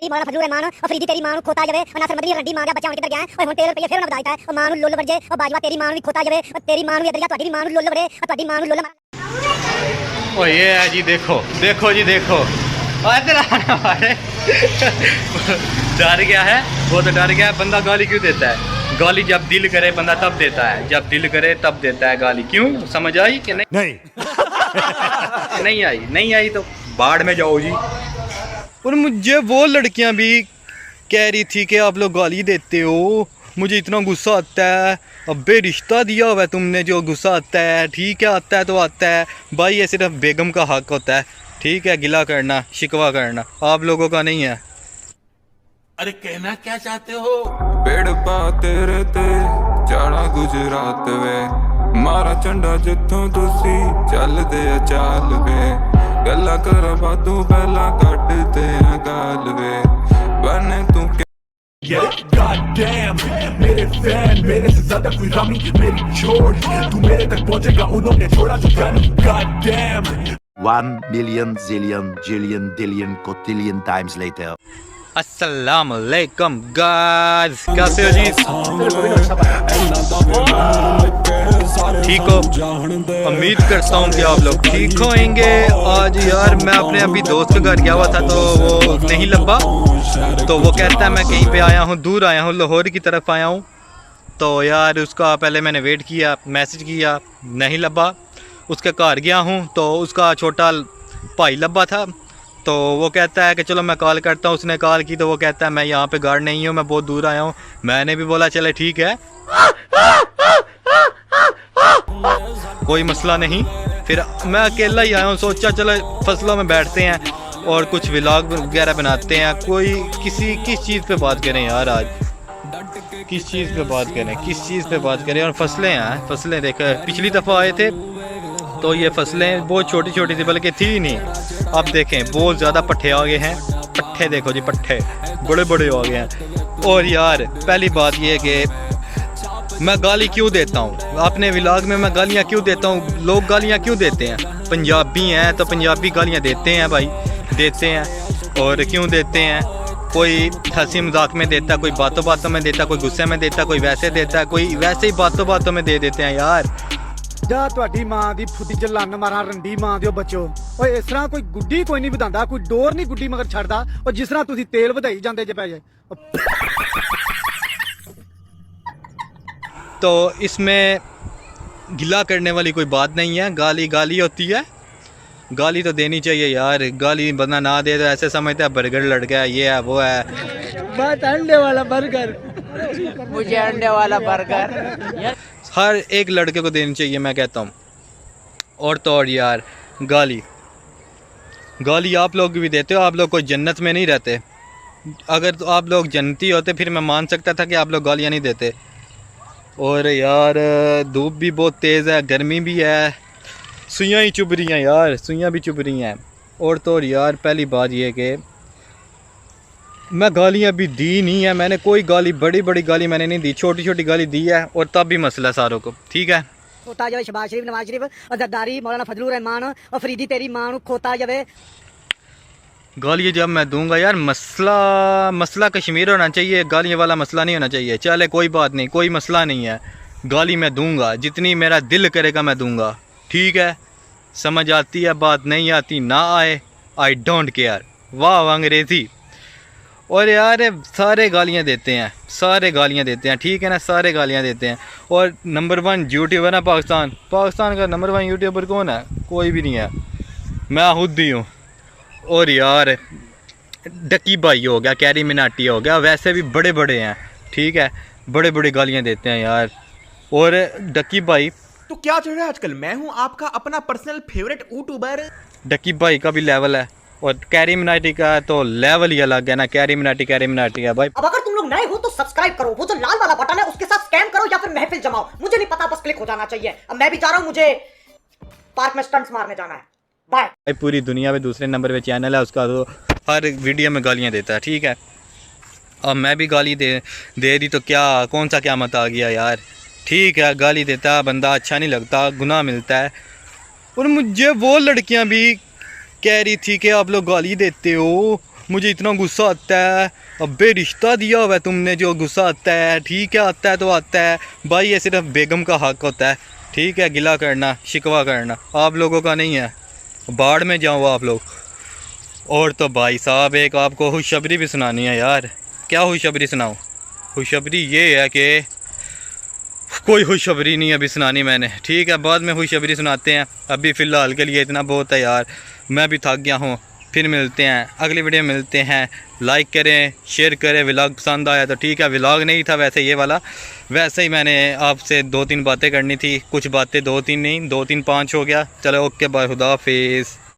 मौलाना फजलुर रहमान अफरीदी तेरी मां खोता जावे नासर मदनी रड्डी मां दा बच्चा उनके गया और हुन तेरे रुपये फिर ना बधाईता है मां नु लोल वरजे और बाजवा तेरी मां भी खोता जावे तेरी मां भी इधर जा तोडी मां नु लोल वरे और तोडी मां नु लोल ओ ये है जी, देखो देखो जी देखो, इधर आना वाले डर गया है वो, तो डर गया है। बंदा गाली क्यों देता है? गाली जब दिल करे बंदा तब देता है, जब दिल करे तब देता है गाली। क्यों? समझ आई कि नहीं? नहीं आई, नहीं आई तो बाढ़ में जाओ जी। और मुझे वो लड़कियां भी कह रही थी कि आप लोग गाली देते हो, मुझे इतना गुस्सा आता है। अबे रिश्ता दिया हुआ है तुमने, जो गुस्सा आता है ठीक है, आता है तो आता है भाई, ये सिर्फ बेगम का हक होता है, ठीक है? गिला करना शिकवा करना आप लोगों का नहीं है। अरे कहना क्या चाहते हो? पेड़ पा तेरे ते जाना गुजरात वे, मारा झंडा जिथों तुसी चल दे चाल वे, गल्ला कर बातू पहला कटते हैं गाल वे, बने तू Goddamn, मेरे फैन मेरे से ज्यादा कोई रामी मेरी छोड़, तू मेरे तक पहुंचेगा उन्होंने छोड़ा जो gun. Goddamn 1 million zillion jillion dillion cotillion times later. अस्सलाम वालेकुम गाइस, कैसे हो जी? ठीक हो? उम्मीद करता हूँ कि आप लोग ठीक होंगे। आज यार मैं अपने अभी दोस्त के घर गया हुआ था तो वो नहीं लगा, तो वो कहता है मैं कहीं पे आया हूँ, दूर आया हूँ, लाहौर की तरफ आया हूँ। तो यार उसका पहले मैंने वेट किया, मैसेज किया, नहीं लगा। उसके घर गया हूँ तो उसका छोटा भाई लब्बा था, तो वो कहता है कि चलो मैं कॉल करता हूँ। उसने कॉल की तो वो कहता है मैं यहाँ पे घर नहीं हूँ, मैं बहुत दूर आया हूँ। मैंने भी बोला चले ठीक है, कोई मसला नहीं। फिर मैं अकेला ही आया हूँ, सोचा चलो फसलों में बैठते हैं और कुछ व्लॉग वगैरह बनाते हैं। कोई किस चीज़ पे बात करें यार? आज किस चीज़ पे बात करें, किस चीज़ पे बात करें? और फसलें हैं, फसलें देखे पिछली दफ़ा आए थे तो ये फसलें बहुत छोटी छोटी थी, बल्कि थी ही नहीं। अब देखें बहुत ज़्यादा पट्ठे आ गए हैं, पट्ठे देखो जी, पट्ठे बड़े बड़े आ गए हैं। और यार पहली बात ये है कि मैं गाली क्यों देता हूँ अपने व्लॉग में, मैं गालियाँ क्यों देता हूँ? लोग गालियाँ क्यों देते हैं? पंजाबी हैं तो पंजाबी गालियाँ देते हैं भाई, देते हैं। और क्यों देते हैं? कोई हंसी मजाक में देता, कोई बातों बातों में देता, कोई गुस्से में देता, कोई वैसे देता, कोई वैसे ही बातों बातों में दे देते हैं यार। जा ਤੁਹਾਡੀ ਮਾਂ ਦੀ ਫੁੱਦੀ ਚ ਲੰਨ ਮਾਰਾਂ ਰੰਡੀ ਮਾਂ ਦਿਓ ਬੱਚੋ। ਓਏ ਇਸ ਤਰ੍ਹਾਂ ਕੋਈ ਗੁੱਡੀ ਕੋਈ ਨਹੀਂ ਵਧਾਉਂਦਾ, ਕੋਈ ਡੋਰ ਨਹੀਂ ਗੁੱਡੀ ਮਗਰ ਛੱਡਦਾ। ਉਹ ਜਿਸ ਤਰ੍ਹਾਂ ਤੁਸੀਂ ਤੇਲ ਵਧਾਈ ਜਾਂਦੇ ਜੇ ਪੈ ਜਾਏ। तो इसमें गिला करने वाली कोई बात नहीं है, गाली गाली होती है, गाली तो देनी चाहिए यार। गाली बंदा ना दे तो ऐसे समझता है बर्गर लड़ गया, ये है वो है। बस अंडे वाला बर्गर, मुझे अंडे वाला बर्गर हर एक लड़के को देनी चाहिए मैं कहता हूँ। और तो और यार गाली गाली आप लोग भी देते हो, आप लोग कोई जन्नत में नहीं रहते। अगर तो आप लोग जन्नती होते फिर मैं मान सकता था कि आप लोग गालियाँ नहीं देते। और यार धूप भी बहुत तेज़ है, गर्मी भी है, सुइयाँ ही चुभ रही हैं यार, सुइयाँ भी चुभ रही हैं। और तो और यार पहली बात ये कि मैं गालियाँ भी दी नहीं है, मैंने कोई गाली बड़ी बड़ी गाली मैंने नहीं दी, छोटी छोटी गाली दी है और तब भी मसला सारों को, ठीक है? खोता जावे शहबाज शरीफ नवाज शरीफ और जरदारी मौलाना फजलुर रहमान और फरीदी तेरी मां नु खोता जावे। गालियाँ जब मैं दूंगा यार, मसला कश्मीर होना चाहिए, गालियाँ वाला मसला नहीं होना चाहिए। चले कोई बात नहीं, कोई मसला नहीं है, गाली मैं दूंगा, जितनी मेरा दिल करेगा मैं दूंगा, ठीक है? समझ आती है बात, नहीं आती ना आए, आई डोंट केयर। वाह अंग्रेज़ी। और यार सारे गालियाँ देते हैं, सारे गालियाँ देते हैं, ठीक है ना? सारे गालियाँ देते हैं। और नंबर 1 यूट्यूबर है पाकिस्तान का नंबर 1 यूट्यूबर कौन है? कोई भी नहीं है, मैं खुद ही हूँ। और यार डकी भाई हो गया, कैरी मिनाटी हो गया, वैसे भी बड़े बड़े हैं, ठीक है? बड़े बड़े गालियाँ देते हैं यार। और डकी भाई तो क्या चल रहा है आजकल? मैं हूं आपका अपना पर्सनल फेवरेट यूट्यूबर। डकी भाई का भी लेवल है और कैरी मिनाटी का तो लेवल ही अलग है ना। कैरी मिनाटी है भाई। अब अगर तुम लोग नए हो तो सब्सक्राइब करो, वो जो लाल वाला बटन है उसके साथ स्कैम करो या फिर महफिल जमाओ, मुझे नहीं पता, बस क्लिक हो जाना चाहिए। अब मैं भी जा रहा हूँ, मुझे पार्क में स्टंट्स मारने जाना है। बाय। पूरी दुनिया में दूसरे नंबर पे चैनल है उसका, तो हर वीडियो में गालियाँ देता है, ठीक है? अब मैं भी गाली दे दी तो क्या, कौन सा क़यामत आ गया यार? ठीक है, गाली देता बंदा अच्छा नहीं लगता, गुनाह मिलता है। और मुझे वो लड़कियां भी कह रही थी कि आप लोग गाली देते हो, मुझे इतना गुस्सा आता है। अबे रिश्ता दिया हुआ है तुमने, जो गुस्सा आता है ठीक है, आता है तो आता है भाई, ये सिर्फ बेगम का हक होता है, ठीक है, गिला करना शिकवा करना आप लोगों का नहीं है, बाढ़ में जाओ आप लोग। और तो भाई साहब एक आपको खुशखबरी भी सुनानी है यार। क्या खुशखबरी सुनाऊँ? खुशखबरी ये है कि कोई खुशखबरी नहीं अभी सुनानी मैंने, ठीक है, बाद में खुशखबरी सुनाते हैं। अभी फ़िलहाल के लिए इतना बहुत है यार, मैं भी थक गया हूँ। फिर मिलते हैं अगली वीडियो में, मिलते हैं। लाइक करें, शेयर करें। व्लॉग पसंद आया तो ठीक है, व्लॉग नहीं था वैसे ये वाला, वैसे ही मैंने आपसे 2-3 बातें करनी थी, कुछ बातें 2-3 नहीं 2-3 5 हो गया। चलो ओके बाय, खुदा हाफिज़।